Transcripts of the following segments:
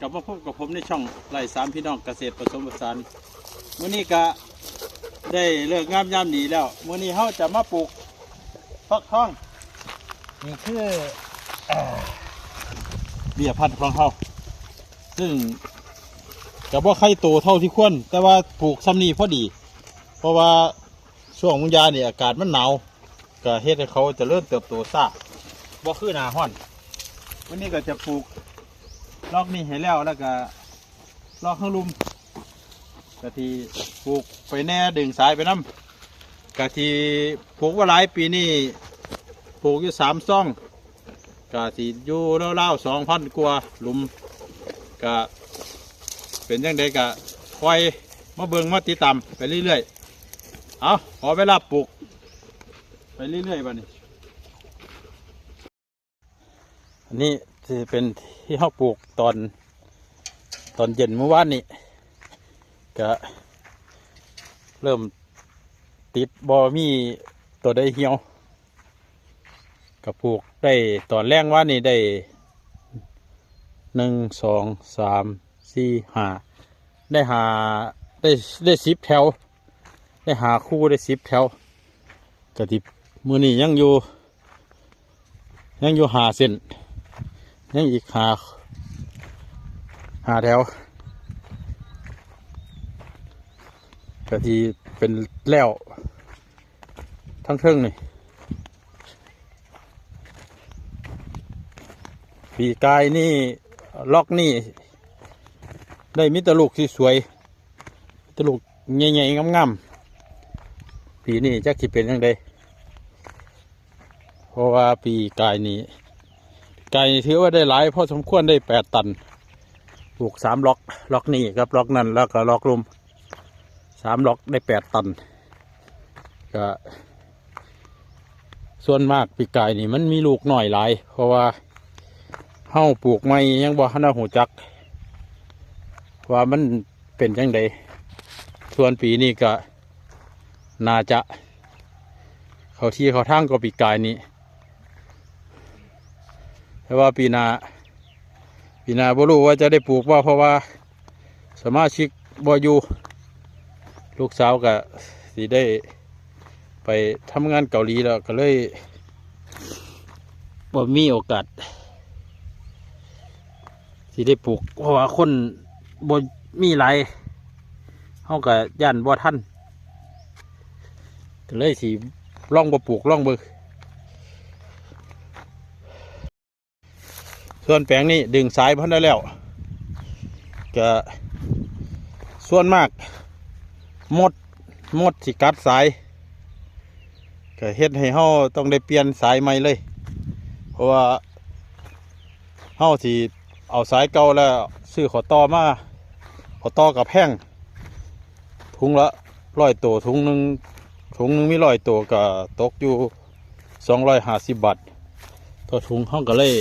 กลับมาพบกับผมในช่องไร่สามพี่น้องเกษตรผสมผสานมื้อนี้ก็ได้เลิกงามยามดีแล้วมื้อนี้เราจะมาปลูกฟักทองนี่คือเบี้ยพันธุ์ของเราซึ่งจะบ่ไข่โตเท่าที่ควรแต่ว่าปลูกซ้ำนี้พอดีเพราะว่าช่วงมื้อยาเนี่ยอากาศมันหนาวก็เฮ็ดให้เขาเจะเริ่มเติบโตช้าบ่คือหน้าร้อนวันนี้ก็จะปลูกลอกนี่ให้แล้วก็ลอกข้างลุมกะทีปลูกไปแน่ดึงสายไปน้ำกะทีปลูกว่าหลายปีนี้ปลูกอยู่3 ซ่องกะทีอยู่เล่า2,000 กว่าหลุมกะเป็นยังไงกะคอยมาเบิ่งมาติดตามไปเรื่อยๆเอาขอเวลาปลูกไปเรื่อยๆบ้านี้อันนี้จะเป็นที่เขาปลูกตอนเย็นเมื่อวานนี้ก็เริ่มติดบอมีตัวได้เหี่ยวกับปลูกได้ตอนแรกว่านี่ได้1 2 3 4 5ได้10 แถวได้5 คู่ได้10 แถวกะทิมือนี้ยังอยู่5 เส้นยังอีก5 แถวกะทิเป็นแล้วทั้งเทิงนี่ปีกายนี่ล็อกนี่ได้มิตรลูกที่สวยมิตรลูกใหญ่ๆงามๆปีนี้จะคิดเป็นยังไงเพราะว่าปีกายนี้ถือว่าได้หลายพอสมควรได้8 ตันปลูก3 ล็อกนี่ครับล็อกนั่นแล้วก็ล็อกลม3 ล็อกได้8 ตันก็ส่วนมากปีกายนี่มันมีลูกหน่อยหลายเพราะว่าเฮาปลูกไม่ยังบ่ทันได้หูจักว่ามันเป็นจังไดส่วนปีนี้ก็น่าจะเขาที่เขาทางก็ปีกายนี้แต่ว่าปีหน้าบ่รู้ว่าจะได้ปลูกว่าเพราะว่าสมาชิกบ่อยู่ลูกสาวก็สิได้ไปทำงานเกาหลีแล้วก็เลยบ่มีโอกาสสิได้ปลูกเพราะว่าคนบ่มีหลายเฮาก็ย่านบ่ทันก็เลยสิลองบ่ปลูกลองเบิ่งส่วนแปลงนี้ดึงสายพันได้แล้วก็ส่วนมากมดสิกัดสายก็เฮ็ดให้เฮาต้องได้เปลี่ยนสายใหม่เลยเพราะว่าเฮาสิเอาสายเก่าแล้วซื้อขอต่อมาขอต่อกับแห้งถุงละ100 ตัวถุงหนึ่งมี100 ตัวก็ตกอยู่250 บาทต่อถุงเฮาก็เลย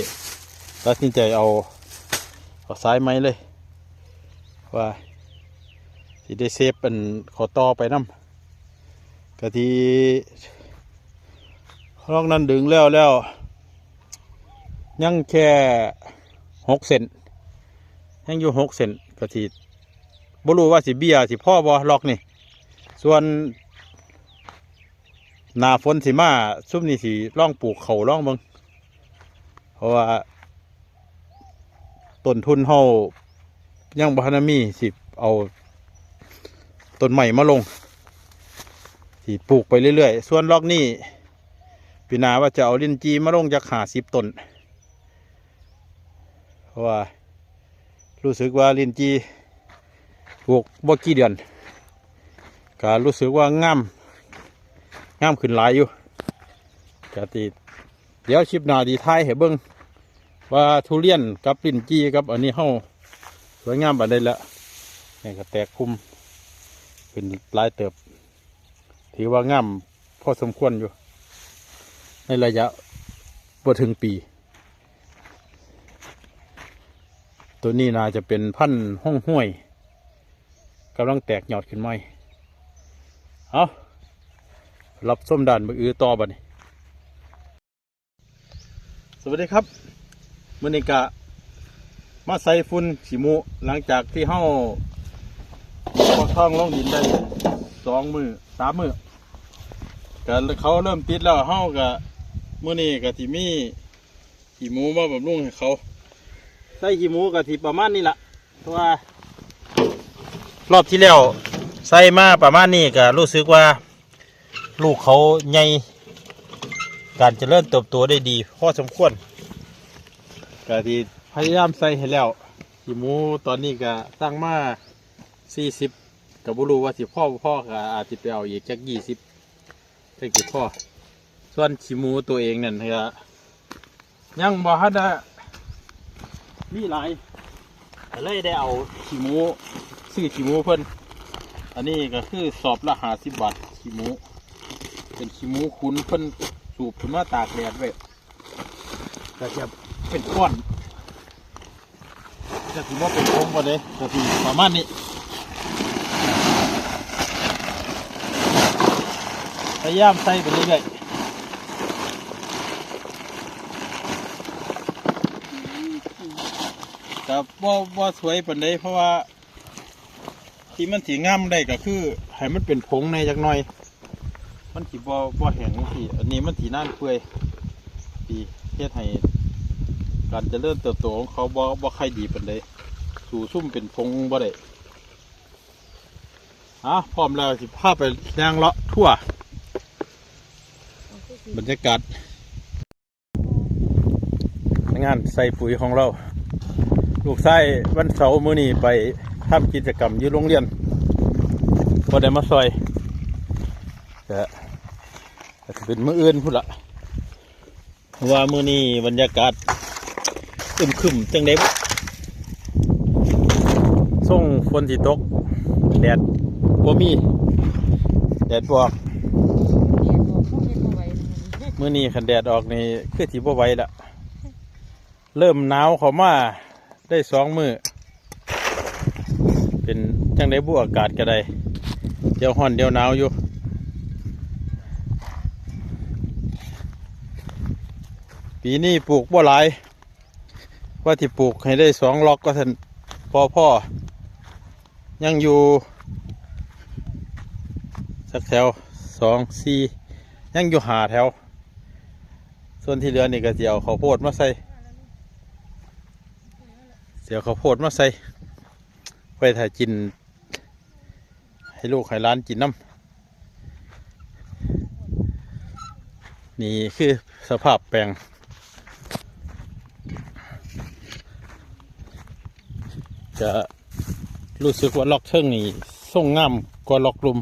ตัดสินใจเอาสายไม้เลยว่าสิได้เซฟเป็นขอต่อไปน้ำกะทีลอกนั้นดึงแล้วยังแค่6 เซนยังอยู่6 เซนกะทีบ่รู้ว่าสิเบี้ยสิพ่อบ่ลอกนี่ส่วนหน้าฝนสิมาซุ่มนี่สิล่องปลูกเขาล่องเบิ่งเพราะว่าต้นทุนเฮายังบ่ทันมีสิเอาต้นใหม่มาลงสิปลูกไปเรื่อยๆส่วนล็อกนี่ปีหน้าว่าจะเอาลิ้นจีมาลงจาก50 ต้นเพราะว่ารู้สึกว่าลิ้นจีปลูกบ่กี่เดือนก็รู้สึกว่างามขึ้นหลายอยู่ก็ติเดี๋ยวคลิปหน้าดีท้ายให้เบิ่งว่าทุเรียนกับลิ้นจีกับอันนี้เฮาสวยงามบัดได้ละนี่ก็แตกคุมเป็นลายเติบถือว่างามพอสมควรอยู่ในระยะบ่ถึงปีตัวนี้น่าจะเป็นพันธุ์ห้องห้วยกำลังแตกยอดขึ้นใหม่เอารับส้มด่านมืออื้อต่อบัดนี้สวัสดีครับมื้อนี้กะ มาใส่ฝุ่นขี้หมูหลังจากที่เฮาฟักทองลงดินได้2 มื้อ3 มื้อก็เขาเริ่มติดแล้วเฮาก็มื้อนี้ก็สิมีขี้หมูมาบำรุงให้เขาใส่ขี้หมูก็สิประมาณนี้ล่ะเพราะว่ารอบที่แล้วใส่มาประมาณนี้ก็รู้สึกว่าลูกเขาใหญ่การเจริญเติบโตได้ดีพอสมควรก็ที่พยายามใส่ให้แล้วขี้หมูตอนนี้ก็ตั้งมา40กับบุรุว่าสิพ่อก็อาจจะไปเอาอีกจัก20ได้กี่พ่อส่วนขี้หมูตัวเองนั่นก็ยังบ่ทันได้มีหลายก็เลยได้เอาขี้หมูซื้อขี้หมูเพิ่นอันนี้ก็คือสอบละ50 บาทขี้หมูเป็นขี้หมูขุนเพิ่นสูบขึ้นมาตากแดดไว้ก็จะเป็นก้อนจะถือว่าเป็นโค้งก็เลยจะถือประมาณนี้พยายามใส่ไปเรื่อยๆแต่ว่าสวยปานใดเพราะว่าที่มันสีงามได้ก็คือให้มันเป็นผงในจักหน่อยมันสีบ่แห้งสิอันนี้มันสีน่านเปื่อยดีเฮ็ดให้การเจริญเติบโตของเขาบ่ค่อยดีปานใดสู่ซุ่มเป็นผงบ่ได้พร้อมแล้วสิพาไปย่างเลาะทั่วบรรยากาศงานใส่ปุ๋ยของเราลูกชายวันเสาร์มื้อนี้ไปทำกิจกรรมอยู่โรงเรียนพอได้มาซอยแต่จะเป็นมื้ออื่นพุ่นละว่ามื้อนี้บรรยากาศอึมครึมจังได๋ส่งฝนสิตกแดดบ่มีแดดบ่ออกมื้อนี้คันแดดออกนี่คือสิบ่ไหวละเริ่มหนาวเข้ามาได้2 มื้อเป็นจังได๋บุอากาศก็ได้เดี๋ยวร้อนเดี๋ยวหนาวอยู่ปีนี้ปลูกบ่หลายว่าที่ปลูกให้ได้2 ล็อกก็ท่านพ่อยังอยู่สักแถว2 4ยังอยู่5 แถวส่วนที่เหลือนี่ก็เสียวข้าวโพดมาใส่ไปถ่ายกินให้ลูกให้ร้านกินน้ำนี่คือสภาพแปลงจะรู้สึกว่าล็อกเทิงนี่ส่งงามกว่าล็อกลุม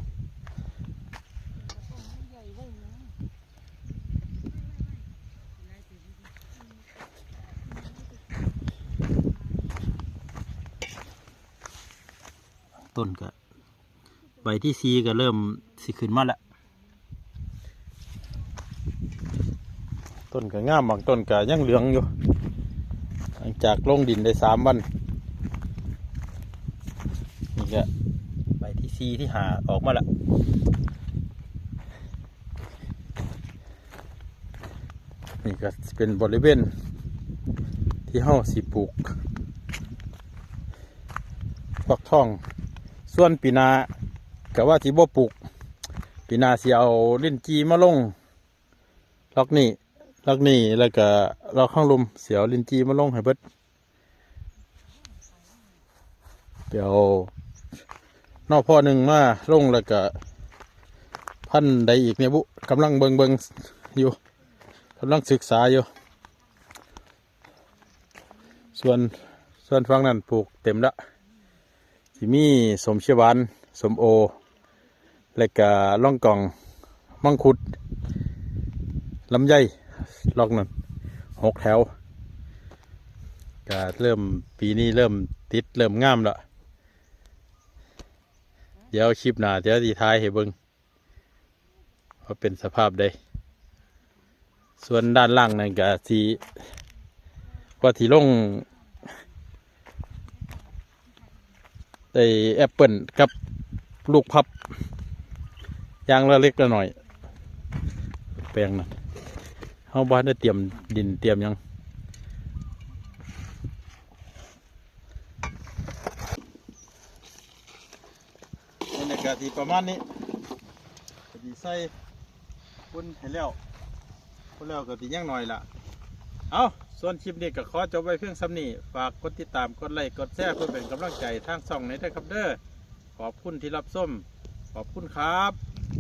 ต้นก็ใบที่4ก็เริ่มสิขึ้นมาแล้วต้นก็งามบางต้นก็ยังเหลืองอยู่หลังจากลงดินได้3 วันนี่ก็ใบที่4ที่5ออกมาแล้วนี่ก็เป็นบริเวณที่เฮาสิปลูกฟักทองส่วนปีนาก็ว่าสิบ่ปลูกปีนาสิเอาลิ้นจีมาลงล็อกนี่แล้วก็ล็อกข้างลมเสียวลิ้นจีมาลงให้เบิดเดี๋ยวนอกพ่อหนึ่งมาลงแล้วก็พันใดอีกเนี่ยบุกำลังเบิงอยู่กำลังศึกษาอยู่ส่วนฝั่งนั้นปลูกเต็มละที่มีสมเชียบานสมโอและก็ล่องกองมังคุดลำไยล็อกนั่น6 แถวก็เริ่มปีนี้เริ่มติดเริ่มงามแล้วเดี๋ยวคลิปหน้าเดี๋ยวดีท้ายให้เบิ่งว่าเป็นสภาพใดส่วนด้านล่างนั่นก็สีว่าที่ลงได้แอปเปิลกับลูกพับยางละเล็กละหน่อยแปลงนั่นเฮาบ้านได้เตรียมดินเตรียมยัง ก็สิประมาณนี้ก็สิใส่ปุ่นให้แล้วปุ่นแล้วก็สิยังหน่อยล่ะเอาส่วนคลิปนี้ก็ขอจบไว้เพียงซ้ำนี้ฝากกดติดตามกดไลค์กดแชร์เพื่อเป็นกำลังใจทางช่องนี้ด้วยครับเด้อขอบคุณที่รับชมขอบคุณครับ